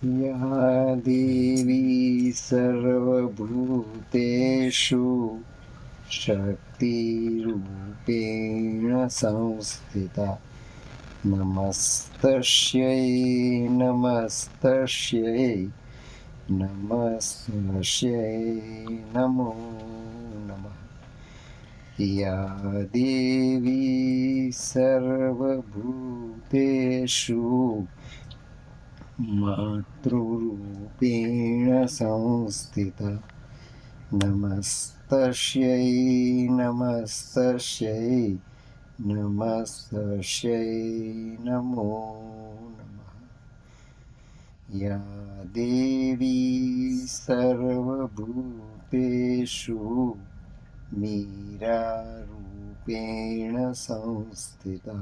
या देवी सर्वभूतेषु शक्तिरूपेण संस्थिता नमस्तस्यै नमस्तस्यै नमस्तस्यै नमो नमः। या देवी सर्वभूतेषु मातृरूपेण संस्थिता नमस्तस्यै नमस्तस्यै नमस्तस्यै नमो नमः। या देवी सर्वभूतेषु मीरारूपेण संस्थिता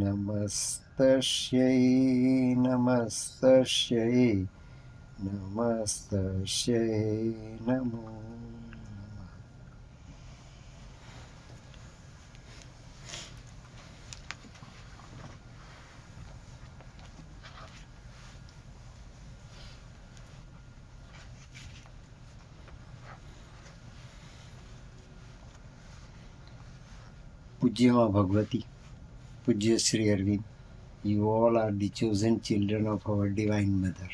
नमस्तस्यै नमस्तस्यै नमस्तस्यै नमो नमः। पूज्य माँ भगवती, पूज्य Sri Arvind, you all are the chosen children of our Divine Mother.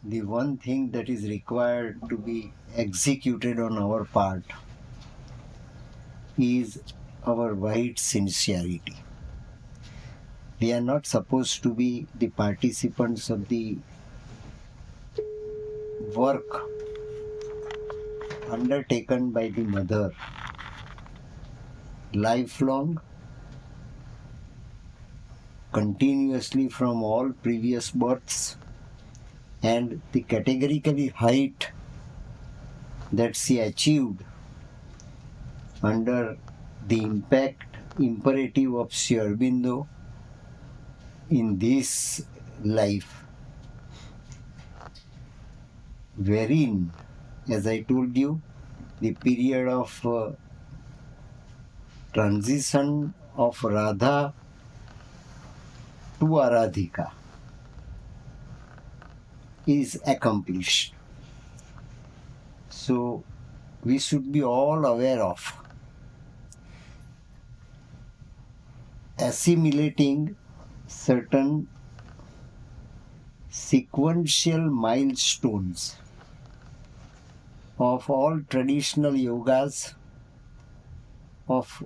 The one thing that is required to be executed on our part is our wide sincerity. We are not supposed to be the participants of the work undertaken by the Mother, lifelong, continuously from all previous births, and the categorically height that she achieved under the imperative of Sri Aurobindo in this life, wherein, as I told you, the period of transition of Radha to Aradhika is accomplished. So we should be all aware of assimilating certain sequential milestones of all traditional yogas of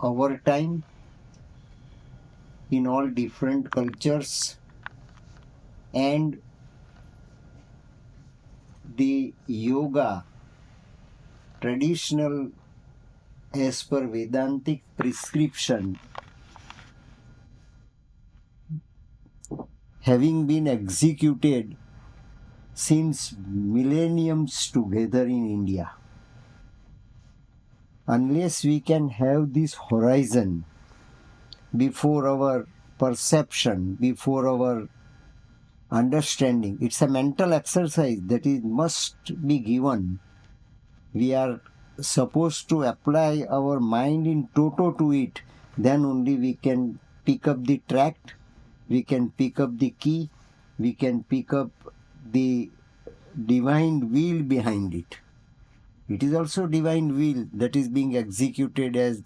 our time in all different cultures, and the yoga traditional as per Vedantic prescription having been executed since millenniums together in India. Unless we can have this horizon before our perception, before our understanding, it's a mental exercise that is must be given. We are supposed to apply our mind in toto to it, then only we can pick up the tract, we can pick up the key, we can pick up the divine will behind it. It is also divine will that is being executed as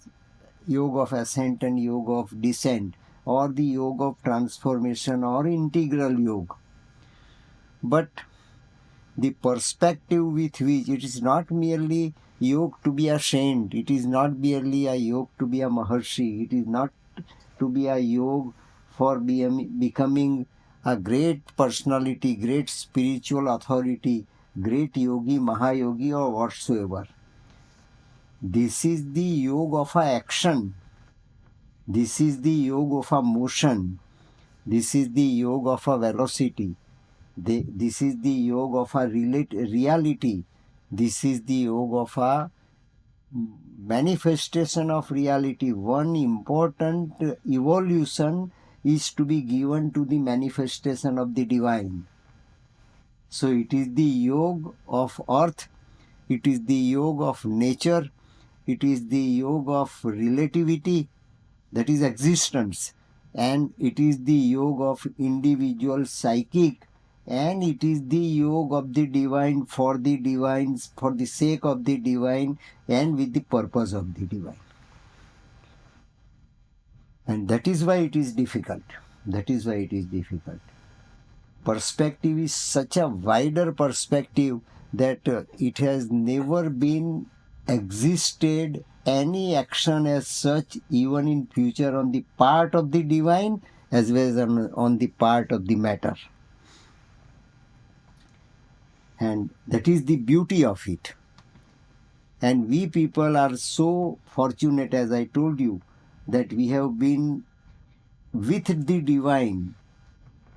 yoga of ascent and yoga of descent, or the yoga of transformation or integral yoga. But the perspective with which it is not merely yoga to be a saint, it is not merely a yoga to be a maharshi, it is not to be a yoga for becoming a great personality, great spiritual authority, great yogi, mahayogi, or whatsoever. This is the yoga of a action. This is the yoga of a motion. This is the yoga of a velocity. This is the yoga of a reality. This is the yoga of a manifestation of reality. One important evolution is to be given to the manifestation of the divine. So it is the yoga of earth, it is the yoga of nature, it is the yoga of relativity, that is existence. and it is the yoga of individual psychic, and it is the yoga of the divine for the divines, for the sake of the divine, and with the purpose of the divine. And that is why it is difficult. That is why it is difficult. Perspective is such a wider perspective that it has never been existed any action as such, even in future, on the part of the divine as well as on the part of the matter. And that is the beauty of it. And we people are so fortunate, as I told you, that we have been with the divine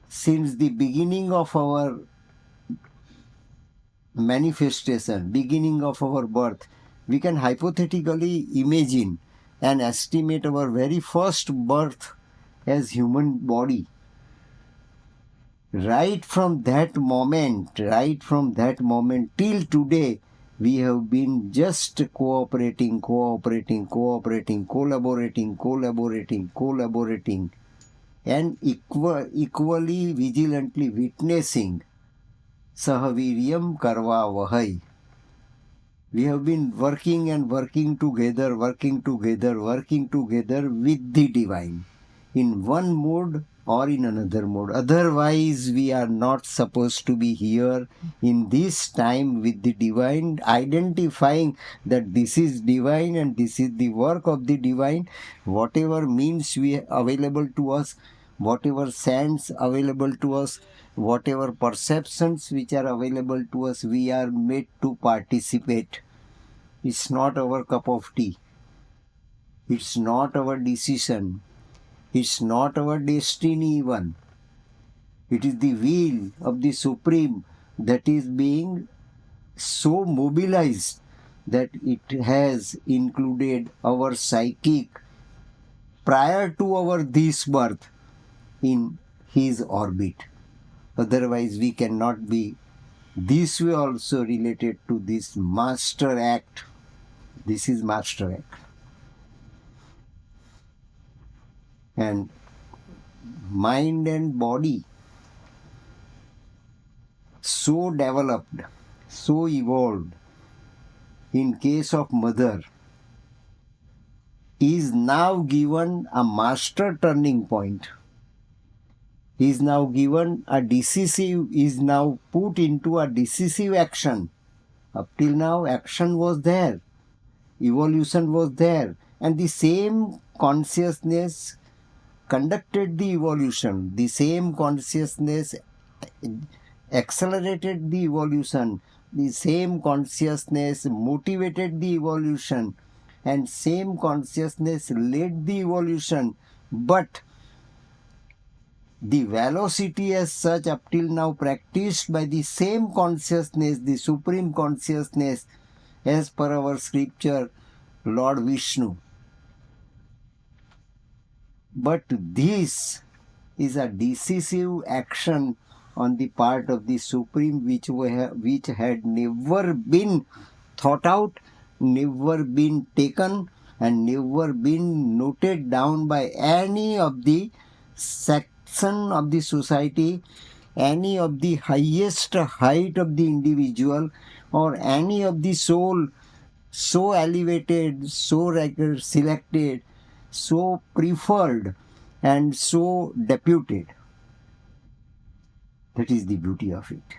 since the beginning of our manifestation, beginning of our birth. We can hypothetically imagine and estimate our very first birth as human body. Right from that moment till today, we have been just collaborating, and equally vigilantly witnessing. Sahaviryam karva vahai. We have been working and working together with the divine in one mode or in another mode. Otherwise, we are not supposed to be here in this time with the divine, identifying that this is divine and this is the work of the divine. Whatever means we available to us, whatever sense available to us, whatever perceptions which are available to us, we are made to participate. It's not our cup of tea. It's not our decision. It's not our destiny even. It is the will of the Supreme that is being so mobilized that it has included our psychic prior to our this birth in his orbit. Otherwise, we cannot be this way also related to this master act. This is master act. And mind and body so developed, so evolved in case of mother is now given a master turning point, is now given a decisive, is now put into a decisive action. Up till now, action was there, evolution was there, and the same consciousness conducted the evolution, the same consciousness accelerated the evolution, the same consciousness motivated the evolution, and same consciousness led the evolution. But the velocity as such up till now practiced by the same consciousness, the supreme consciousness, as per our scripture, Lord Vishnu. But this is a decisive action on the part of the Supreme which had never been thought out, never been taken, and never been noted down by any of the section of the society, any of the highest height of the individual, or any of the soul so elevated, so selected, so preferred, and so deputed. That is the beauty of it.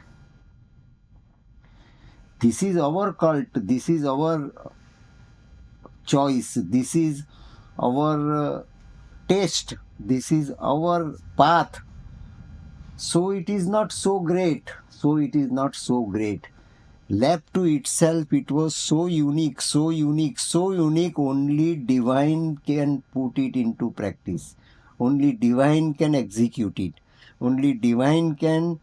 This is our cult, this is our choice, this is our taste, this is our path. So it is not so great, Left to itself, it was so unique, only divine can put it into practice. Only divine can execute it. Only divine can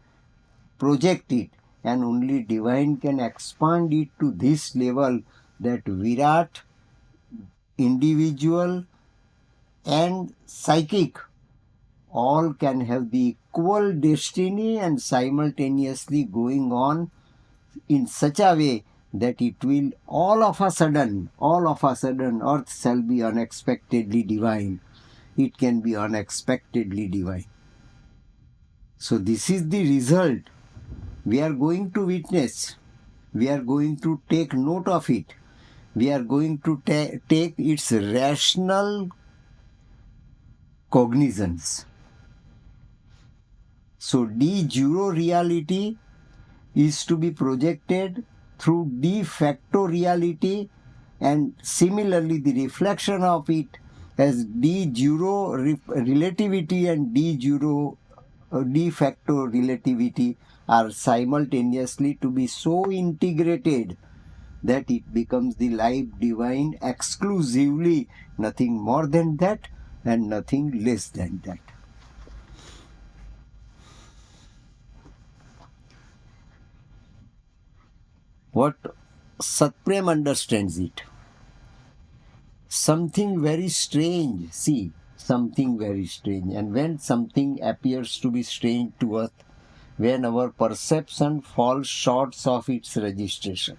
project it. And only divine can expand it to this level that Virat, individual and psychic, all can have the equal destiny and simultaneously going on in such a way that it will all of a sudden, earth shall be unexpectedly divine. it can be unexpectedly divine. So this is the result we are going to witness. We are going to take note of it. We are going to take its rational cognizance. So de jure reality is to be projected through de facto reality, and similarly the reflection of it as de jure relativity and de facto relativity are simultaneously to be so integrated that it becomes the life divine exclusively, nothing more than that and nothing less than that. What Satprem understands it. Something very strange, see, something very strange. And when something appears to be strange to us, when our perception falls short of its registration,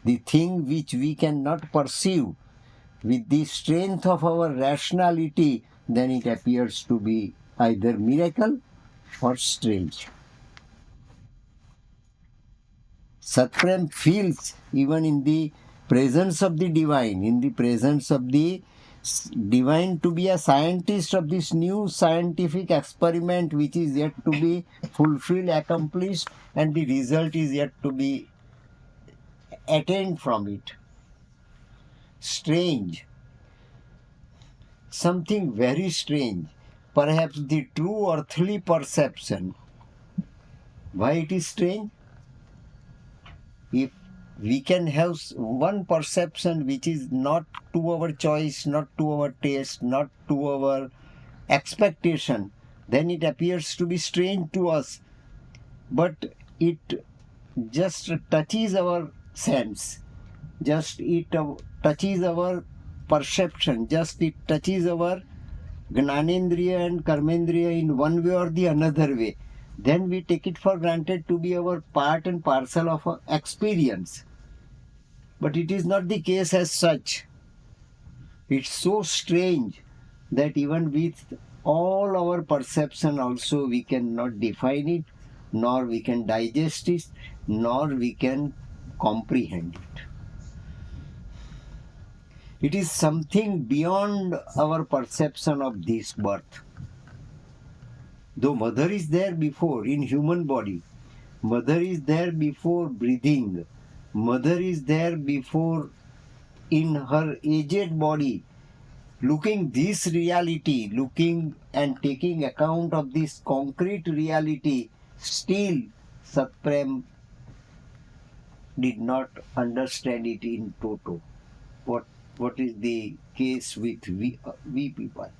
the thing which we cannot perceive with the strength of our rationality, then it appears to be either miracle or strange. Satprem feels even in the presence of the divine, in the presence of the divine, to be a scientist of this new scientific experiment which is yet to be fulfilled, accomplished, and the result is yet to be attained from it. Strange. Something very strange. Perhaps the true earthly perception. Why it is strange? If we can have one perception which is not to our choice, not to our taste, not to our expectation, then it appears to be strange to us. But it just touches our sense, just it touches our perception, just it touches our Gnanendriya and Karmendriya in one way or the another way, then we take it for granted to be our part and parcel of our experience. But it is not the case as such. It's so strange that even with all our perception also we cannot define it, nor we can digest it, nor we can comprehend it. It is something beyond our perception of this birth. Though mother is there before in human body, mother is there before breathing, mother is there before in her aged body, looking this reality, looking and taking account of this concrete reality, still Satprem did not understand it in toto. What is the case with we people?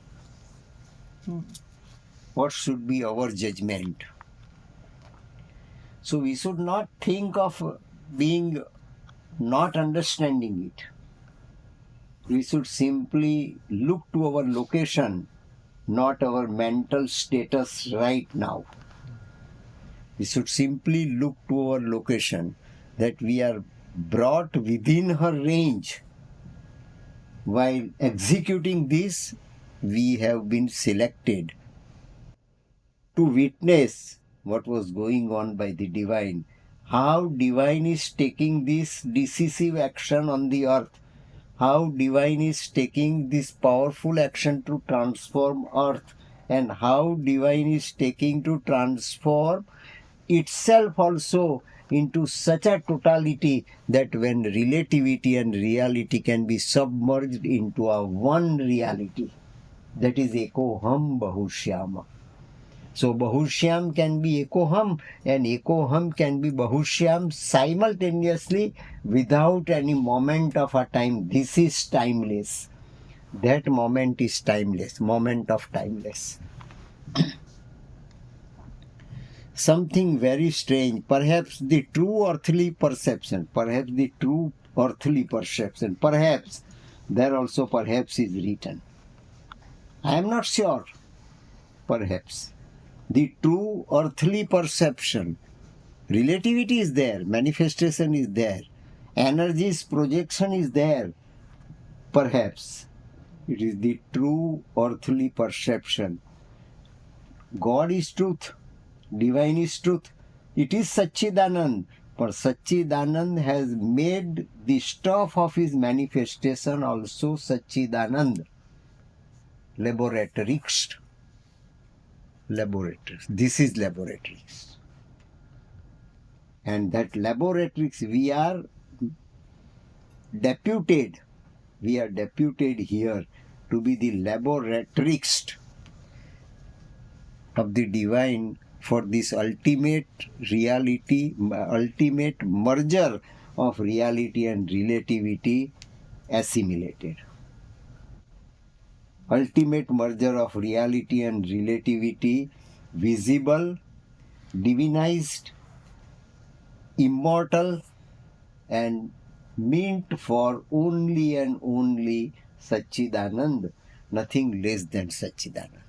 What should be our judgment? So we should not think of being not understanding it. We should simply look to our location, not our mental status right now. We should simply look to our location, that we are brought within her range. While executing this, we have been selected to witness what was going on by the divine, how divine is taking this decisive action on the earth, how divine is taking this powerful action to transform earth, and how divine is taking to transform itself also into such a totality that when relativity and reality can be submerged into a one reality, that is Ekoham Bahushyama. So Bahushyam can be Ekoham and Ekoham can be Bahushyam simultaneously without any moment of a time. This is timeless. That moment is timeless, moment of timeless. Something very strange, perhaps the true earthly perception, perhaps there also perhaps is written. I am not sure. Perhaps. The true earthly perception. Relativity is there, manifestation is there, energy's projection is there, perhaps. It is the true earthly perception. God is truth. Divine is truth. It is Satchidanand. For Satchidanand has made the stuff of his manifestation also Satchidanand. Laboratories. Laboratories. This is laboratories. And that laboratories we are deputed. We are deputed here to be the laboratories of the divine for this ultimate reality, ultimate merger of reality and relativity assimilated. Ultimate merger of reality and relativity visible, divinized, immortal, and meant for only and only Satchidanand, nothing less than Satchidanand.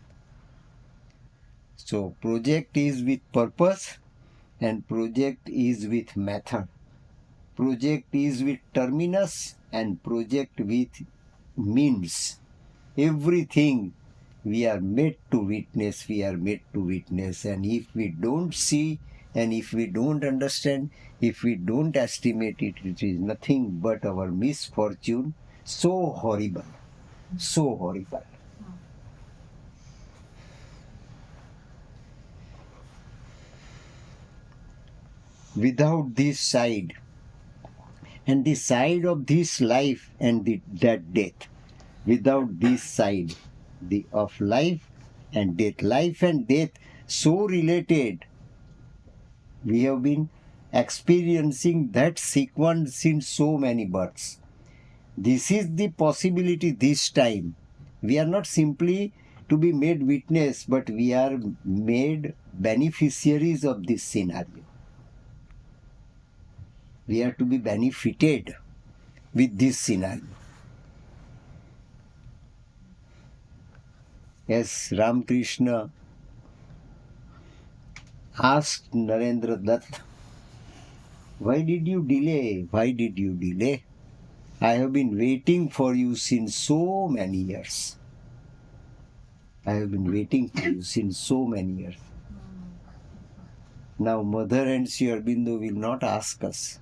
So project is with purpose and project is with method. Project is with terminus and project with means. Everything we are made to witness, we are made to witness. And if we don't see and if we don't understand, if we don't estimate it, it is nothing but our misfortune. So horrible. So horrible. Without this side, and the side of this life and that death, without this side of life and death, so related, we have been experiencing that sequence in so many births. This is the possibility this time. We are not simply to be made witness, but we are made beneficiaries of this scenario. We are to be benefited with this scenario. As Ramakrishna asked Narendra Dutt, why did you delay? Why did you delay? I have been waiting for you since so many years. I have been waiting for you since so many years. Now Mother and Sri Aurobindo will not ask us,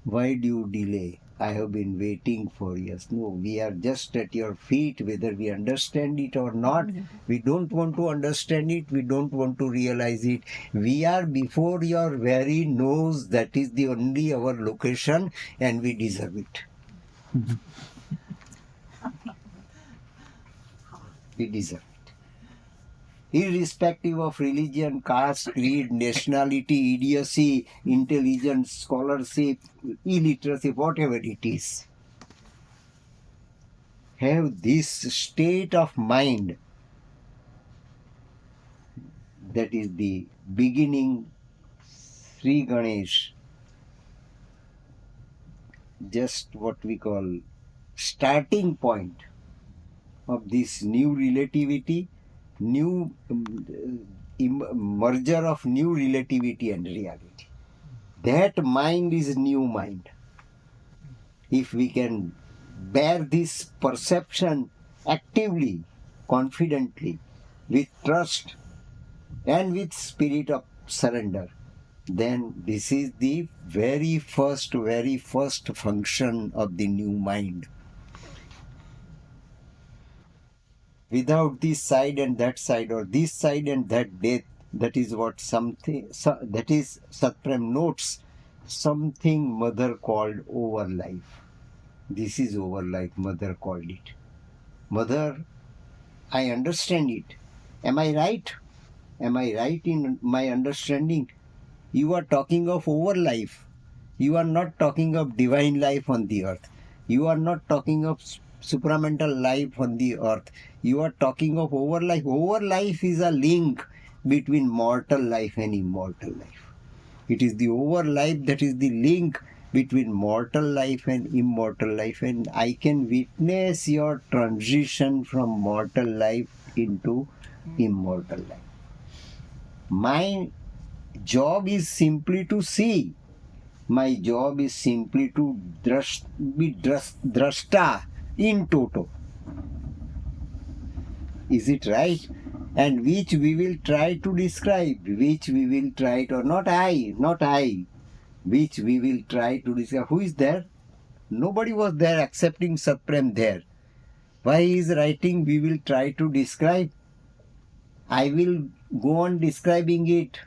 why do you delay? I have been waiting for years. No, we are just at your feet, whether we understand it or not. We don't want to understand it. We don't want to realize it. We are before your very nose. That is the only our location, and we deserve it. We deserve it. Irrespective of religion, caste, creed, nationality, idiocy, intelligence, scholarship, illiteracy, whatever it is. Have this state of mind. That is the beginning, Sri Ganesh, just what we call starting point of this new relativity, new merger of new relativity and reality. That mind is new mind. If we can bear this perception actively, confidently, with trust and with spirit of surrender, then this is the very first function of the new mind. Without this side and that side, or this side and that death, that is what that is Satprem notes, something Mother called over life. This is over life, Mother called it. Mother, I understand it. Am I right? Am I right in my understanding? You are talking of over life. You are not talking of divine life on the earth. You are not talking of supramental life on the earth. You are talking of over life. Over life is a link between mortal life and immortal life. It is the over life that is the link between mortal life and immortal life, and I can witness your transition from mortal life into immortal life. My job is simply to see. My job is simply to be drashta, in toto. Is it right? And which we will try to describe, which we will try to, not I, which we will try to describe. Who is there? Nobody was there excepting Satprem there. Why he is writing, we will try to describe? I will go on describing it.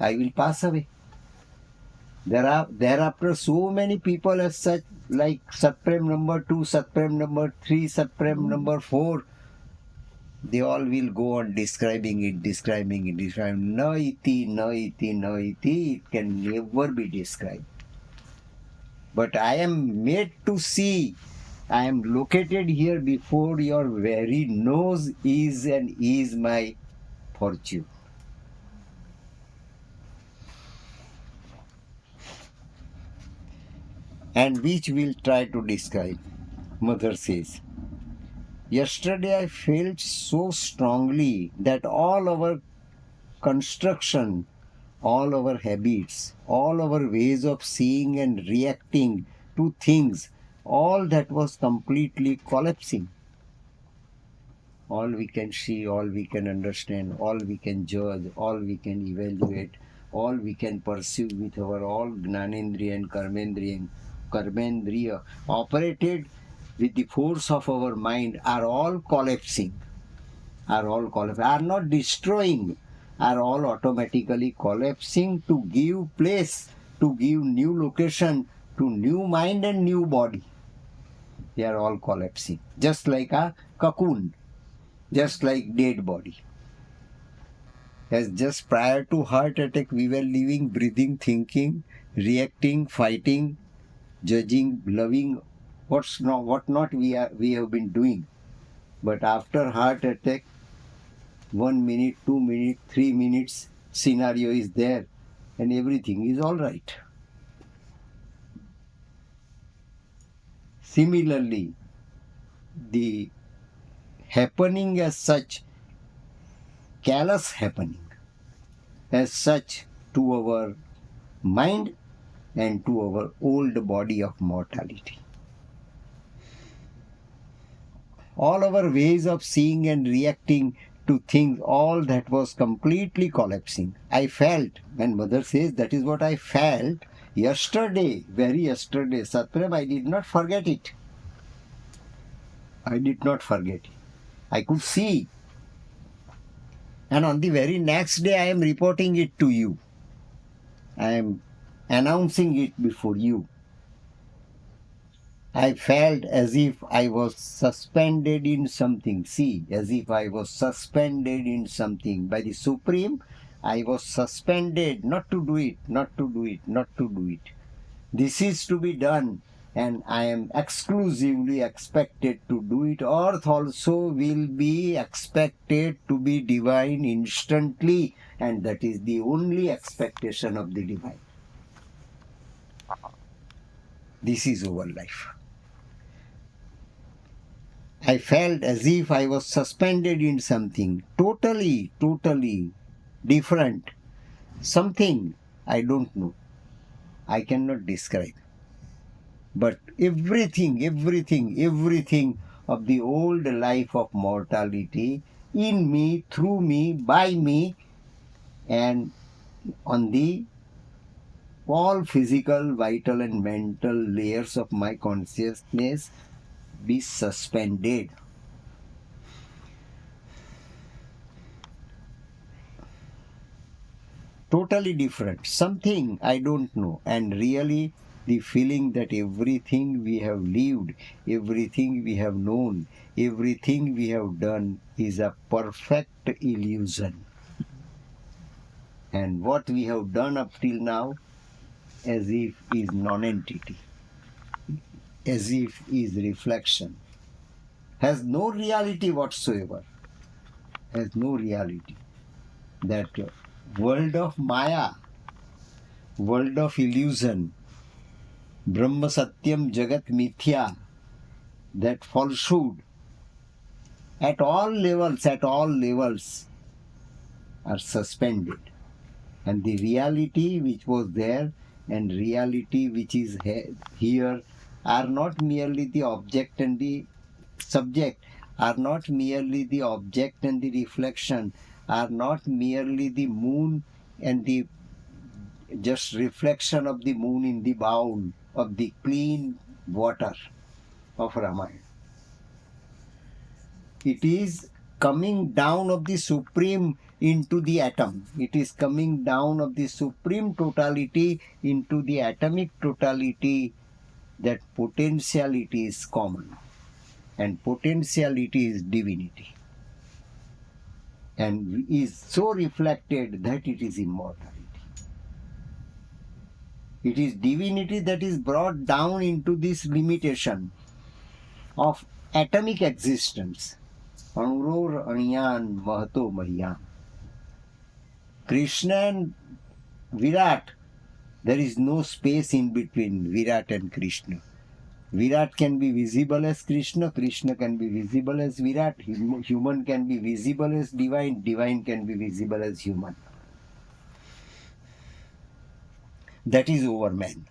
I will pass away. Thereafter so many people as such, like Satprem number 2, Satprem number 3, Satprem number 4, they all will go on describing it. No iti, it can never be described. But I am made to see, I am located here before your very nose is and is my fortune. And which we'll try to describe. Mother says, yesterday I felt so strongly that all our construction, all our habits, all our ways of seeing and reacting to things, all that was completely collapsing. All we can see, all we can understand, all we can judge, all we can evaluate, all we can perceive with our all Gnanendriya and Karmendriya operated with the force of our mind are all collapsing, are not destroying, are all automatically collapsing to give place, to give new location to new mind and new body. They are all collapsing, just like a cocoon, just like dead body. As just prior to heart attack, we were living, breathing, thinking, reacting, fighting, judging, loving, what not we have been doing. But after heart attack, 1 minute, 2 minutes, 3 minutes scenario is there and everything is all right. Similarly, the happening as such, callous happening as such to our mind and to our old body of mortality. All our ways of seeing and reacting to things, all that was completely collapsing. I felt, when Mother says that is what I felt yesterday, very yesterday, Satprem, I did not forget it. I did not forget it. I could see. And on the very next day, I am reporting it to you. I am announcing it before you. I felt as if I was suspended in something. See, as if I was suspended in something. By the Supreme, I was suspended not to do it, not to do it, not to do it. This is to be done, and I am exclusively expected to do it. Earth also will be expected to be divine instantly, and that is the only expectation of the divine. This is our life. I felt as if I was suspended in something totally different. Something I don't know. I cannot describe. But everything of the old life of mortality in me, through me, by me, and on the all physical, vital and mental layers of my consciousness be suspended. Totally different. Something I don't know. And really the feeling that everything we have lived, everything we have known, everything we have done is a perfect illusion. And what we have done up till now as if is non-entity, as if is reflection, has no reality whatsoever, has no reality. That world of Maya, world of illusion, Brahma Satyam Jagat Mithya, that falsehood at all levels are suspended. And the reality which was there and reality which is here are not merely the object and the subject are not merely the object and the reflection, are not merely the moon and the just reflection of the moon in the bowl of the clean water of Ramayana. It is coming down of the supreme into the atom. It is coming down of the supreme totality into the atomic totality. That potentiality is common, and potentiality is divinity, and is so reflected that it is immortality. It is divinity that is brought down into this limitation of atomic existence. Anuror Aniyan Mahato Mahiyan. Krishna and Virat, there is no space in between Virat and Krishna. Virat can be visible as Krishna, Krishna can be visible as Virat, human can be visible as divine, divine can be visible as human. That is over man.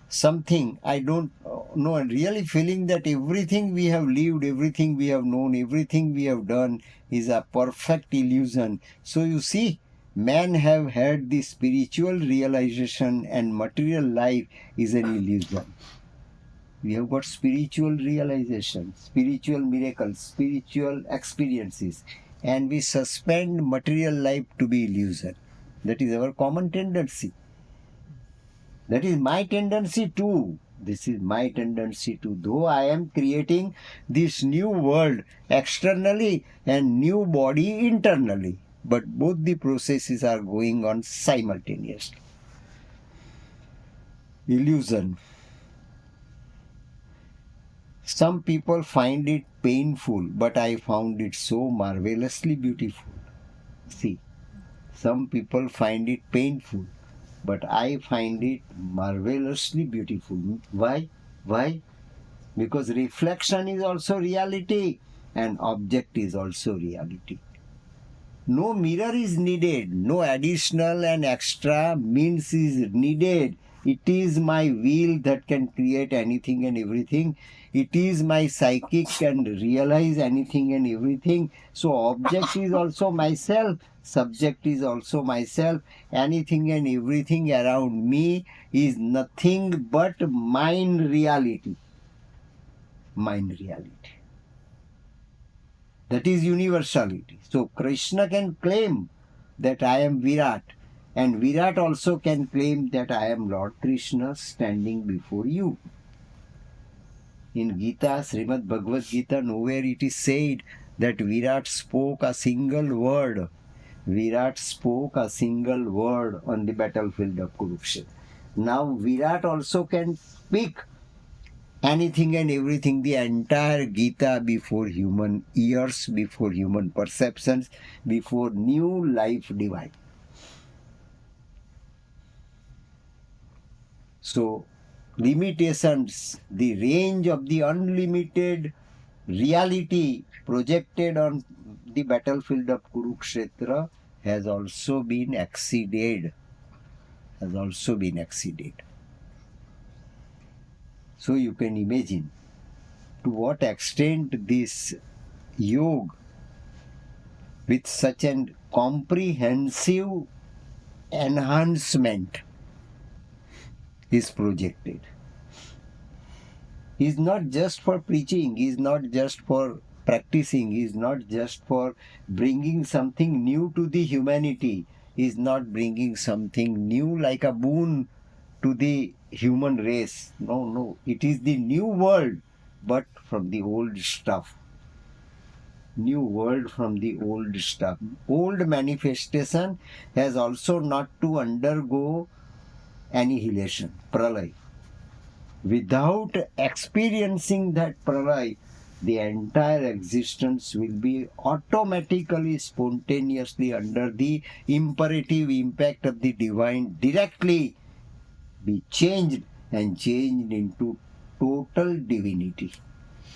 Something I don't know, and really feeling that everything we have lived, everything we have known, everything we have done is a perfect illusion. So you see, man have had the spiritual realization and material life is an illusion. We have got spiritual realization, spiritual miracles, spiritual experiences, and we suspend material life to be illusion. That is our common tendency. That is my tendency too. This is my tendency too. Though I am creating this new world externally and new body internally, but both the processes are going on simultaneously. Illusion. Some people find it painful, but I found it so marvelously beautiful. See, some people find it painful, but I find it marvelously beautiful. Why? Why? Because reflection is also reality and object is also reality. No mirror is needed, no additional and extra means is needed. It is my will that can create anything and everything. It is my psychic can realize anything and everything. So object is also myself, subject is also myself. Anything and everything around me is nothing but mind reality. Mind reality. That is universality. So Krishna can claim that I am Virat, and Virat also can claim that I am Lord Krishna standing before you. In Gita, Srimad Bhagavad Gita, nowhere it is said that Virat spoke a single word. Virat spoke a single word on the battlefield of Kurukshetra. Now Virat also can speak anything and everything, the entire Gita before human ears, before human perceptions, before new life divine. So, limitations, the range of the unlimited reality projected on the battlefield of Kurukshetra has also been exceeded. So you can imagine to what extent this yoga with such an comprehensive enhancement is projected. Is not just for preaching, is not just for practicing, is not just for bringing something new to the humanity, is not bringing something new like a boon to the human race. No, it is the new world, but from the old stuff. New world from the old stuff. Old manifestation has also not to undergo annihilation, pralay. Without experiencing that pralay, the entire existence will be automatically, spontaneously under the imperative impact of the divine directly be changed and changed into total divinity.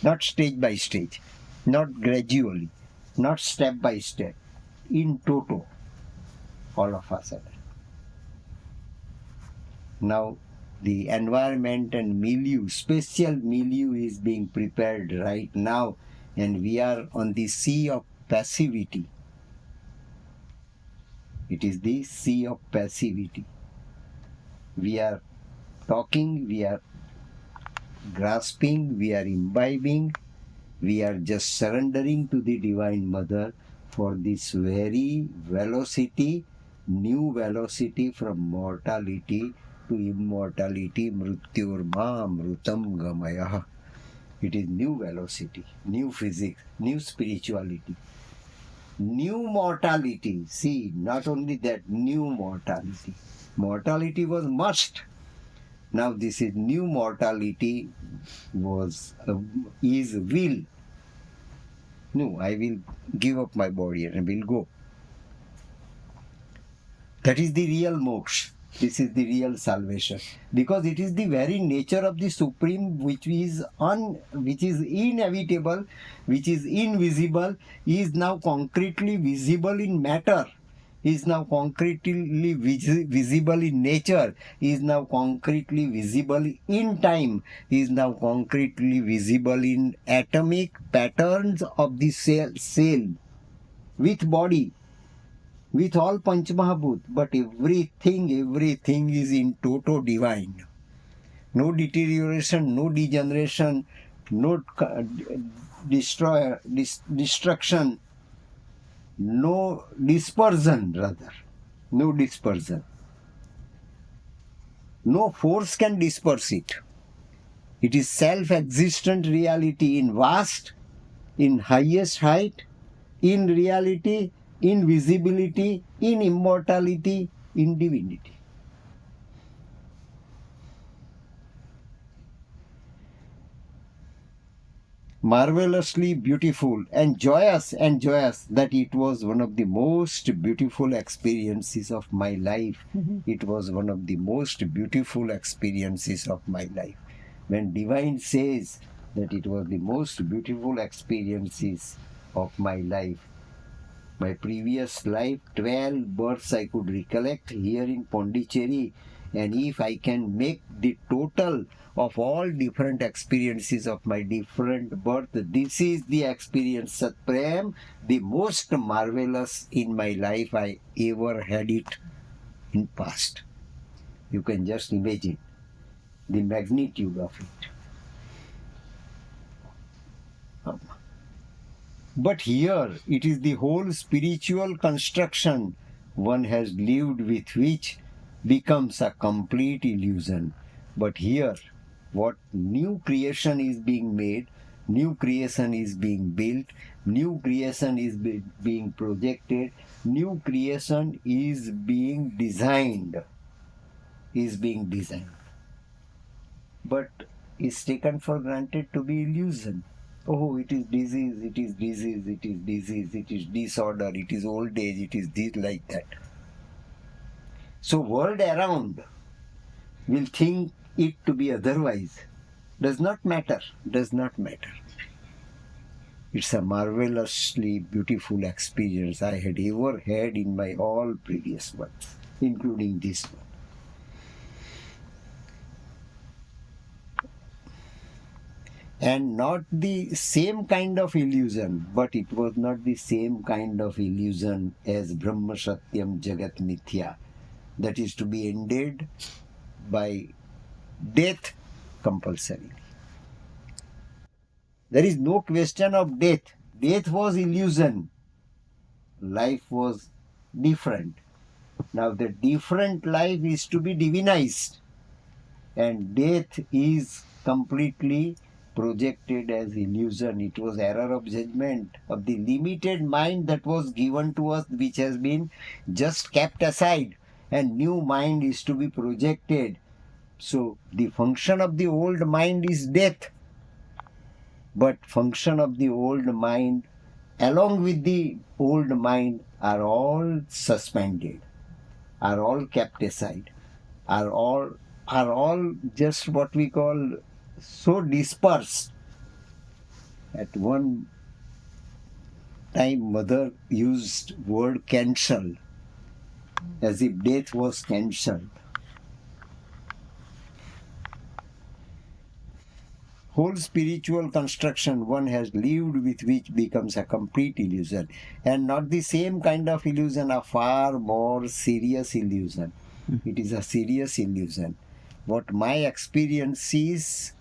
Not stage by stage, not gradually, not step by step, in toto, all of us. Now, The environment and milieu, special milieu is being prepared right now, and we are on the sea of passivity. It is the sea of passivity. We are talking, we are grasping, we are imbibing, we are just surrendering to the Divine Mother for this very velocity, new velocity from mortality to immortality, mrityorma mrutam gamaya. It is new velocity, new physics, new spirituality, new mortality. See, not only that, new mortality. Mortality was must. Now this is new mortality is will. No, I will give up my body and will go. That is the real moksha. This is the real salvation, because it is the very nature of the Supreme, which is inevitable, which is invisible, is now concretely visible in matter, is now concretely visible in nature, is now concretely visible in time, is now concretely visible in atomic patterns of the cell with body, with all Panchmahabhut, but everything is in toto divine. No deterioration, no degeneration, no destruction, no dispersion, rather. No dispersion. No force can disperse it. It is self-existent reality in vast, in highest height, in reality, in visibility, in immortality, in divinity. Marvelously beautiful and joyous that it was one of the most beautiful experiences of my life. It was one of the most beautiful experiences of my life. When Divine says that it was the most beautiful experiences of my life, my previous life, 12 births I could recollect here in Pondicherry, and if I can make the total of all different experiences of my different birth, this is the experience, Satprem, the most marvelous in my life I ever had it in past. You can just imagine the magnitude of it. But here it is the whole spiritual construction one has lived with, which becomes a complete illusion. But here, what new creation is being made, new creation is being built, new creation is being projected, new creation is being designed, but is taken for granted to be illusion. Oh, it is disease, it is disease, it is disease, it is disorder, it is old age, it is this, like that. So world around will think it to be otherwise. Does not matter. It's a marvelously beautiful experience I had ever had in my all previous ones, including this one. And not the same kind of illusion, but it was not the same kind of illusion as Brahma Satyam Jagat Mithya, that is to be ended by death compulsory. There is no question of death. Death was illusion. Life was different. Now the different life is to be divinized, and death is completely projected as illusion. It was error of judgment of the limited mind that was given to us, which has been just kept aside, and new mind is to be projected. So the function of the old mind is death, but function of the old mind along with the old mind are all suspended, are all kept aside, are all just what we call so dispersed. At one time, Mother used word cancelled, as if death was cancelled. whole spiritual construction one has lived with which becomes a complete illusion, and not the same kind of illusion, a far more serious illusion. It is a serious illusion. What my experience is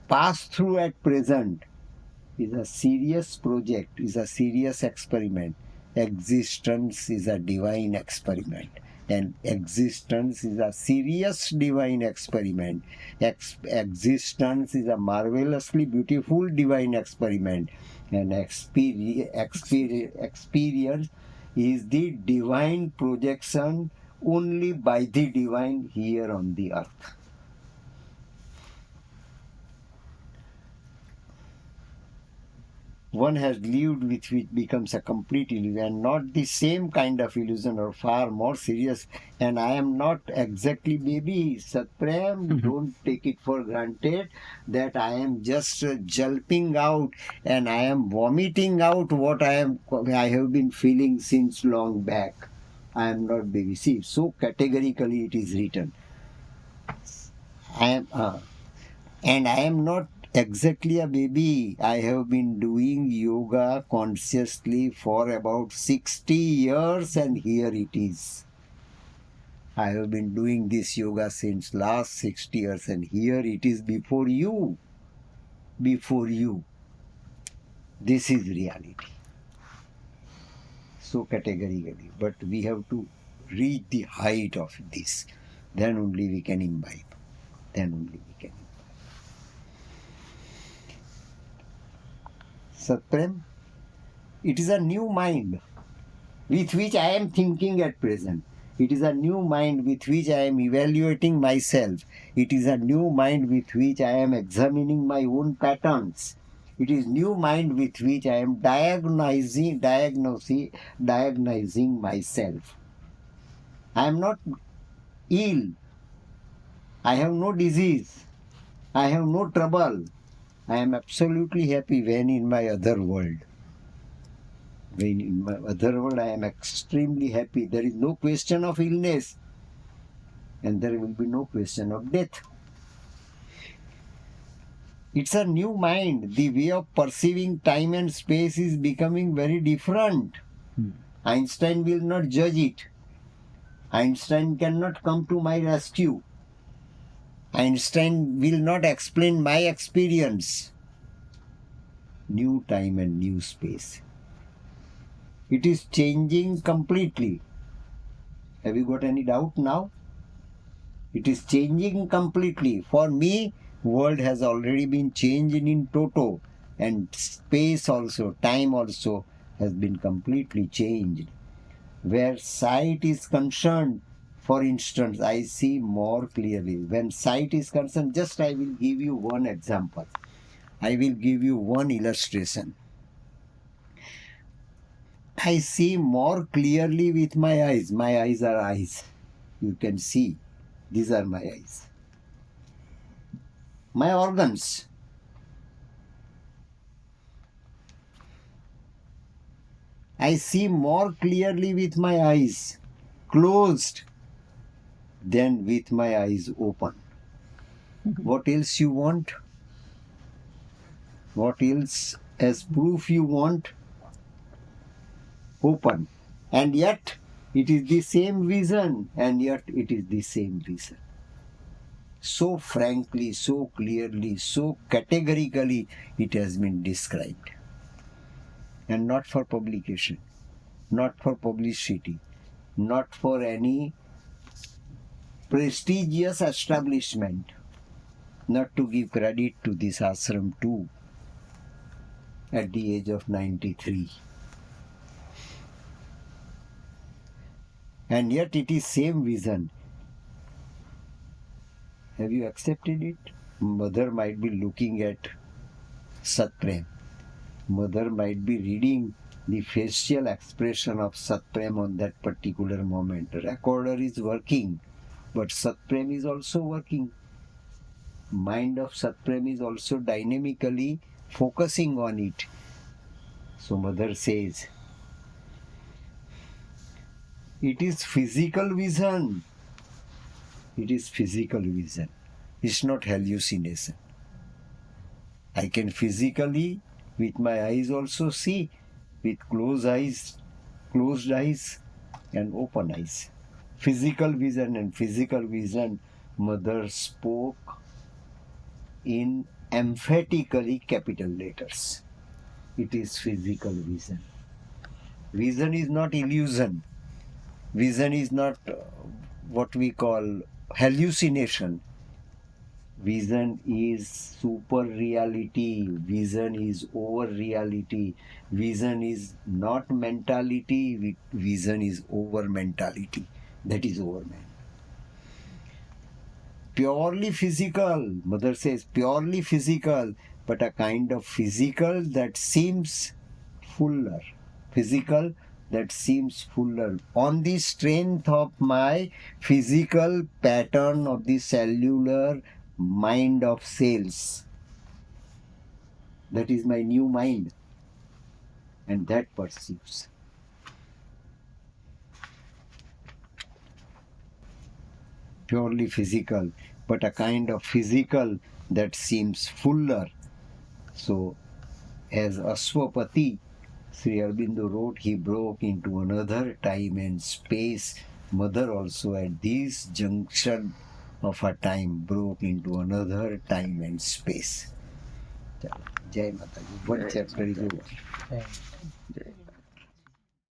passed through at present is a serious project, is a serious experiment. Existence is a divine experiment. And existence is a serious divine experiment. Existence is a marvelously beautiful divine experiment. And experience is the divine projection only by the divine here on the earth. One has lived with which becomes a complete illusion, and not the same kind of illusion, or far more serious. And I am not exactly baby Satprem. Don't take it for granted that I am just gulping out and I am vomiting out what I have been feeling since long back. I am not baby. See, so categorically it is written. I am and I am not exactly a baby. I have been doing yoga consciously for about 60 years, and here it is. I have been doing this yoga since last 60 years, and here it is before you. Before you. This is reality. So categorically. But we have to reach the height of this. Then only we can imbibe. Then only we can imbibe. Satprem, it is a new mind with which I am thinking at present. It is a new mind with which I am evaluating myself. It is a new mind with which I am examining my own patterns. It is new mind with which I am diagnosing myself. I am not ill. I have no disease. I have no trouble. I am absolutely happy when in my other world. When in my other world, I am extremely happy. There is no question of illness, and there will be no question of death. It's a new mind. The way of perceiving time and space is becoming very different. Einstein will not judge it. Einstein cannot come to my rescue. Einstein will not explain my experience. New time and new space. It is changing completely. Have you got any doubt now? It is changing completely. For me, world has already been changed in toto, and space also, time also has been completely changed. Where sight is concerned, for instance, I see more clearly. When sight is concerned, just I will give you one example. I will give you one illustration. I see more clearly with my eyes. My eyes are eyes. You can see. These are my eyes. My organs. I see more clearly with my eyes closed than with my eyes open. What else you want? What else as proof you want? Open. And yet it is the same vision, and yet it is the same vision. So frankly, so clearly, so categorically it has been described. And not for publication, not for publicity, not for any prestigious establishment, not to give credit to this ashram too at the age of 93. And yet it is same vision. Have you accepted it? Mother might be looking at Satprem. Mother might be reading the facial expression of Satprem on that particular moment. Recorder is working, but Satprem is also working. Mind of Satprem is also dynamically focusing on it. So mother says, it is physical vision. It is physical vision. It's not hallucination. I can physically, with my eyes also see, with closed eyes and open eyes. Physical vision and physical vision, Mother spoke in emphatically capital letters. It is physical vision. Vision is not illusion. Vision is not what we call hallucination. Vision is super reality. Vision is over reality. Vision is not mentality. Vision is over mentality. That is over man. Purely physical, Mother says, purely physical, but a kind of physical that seems fuller. Physical that seems fuller. On the strength of my physical pattern of the cellular mind of cells. That is my new mind. And that perceives. Purely physical, but a kind of physical that seems fuller. So, as Ashwapati, Sri Aurobindo wrote, he broke into another time and space. Mother also at this junction of a time broke into another time and space. Jai Mataji. One chapter is over.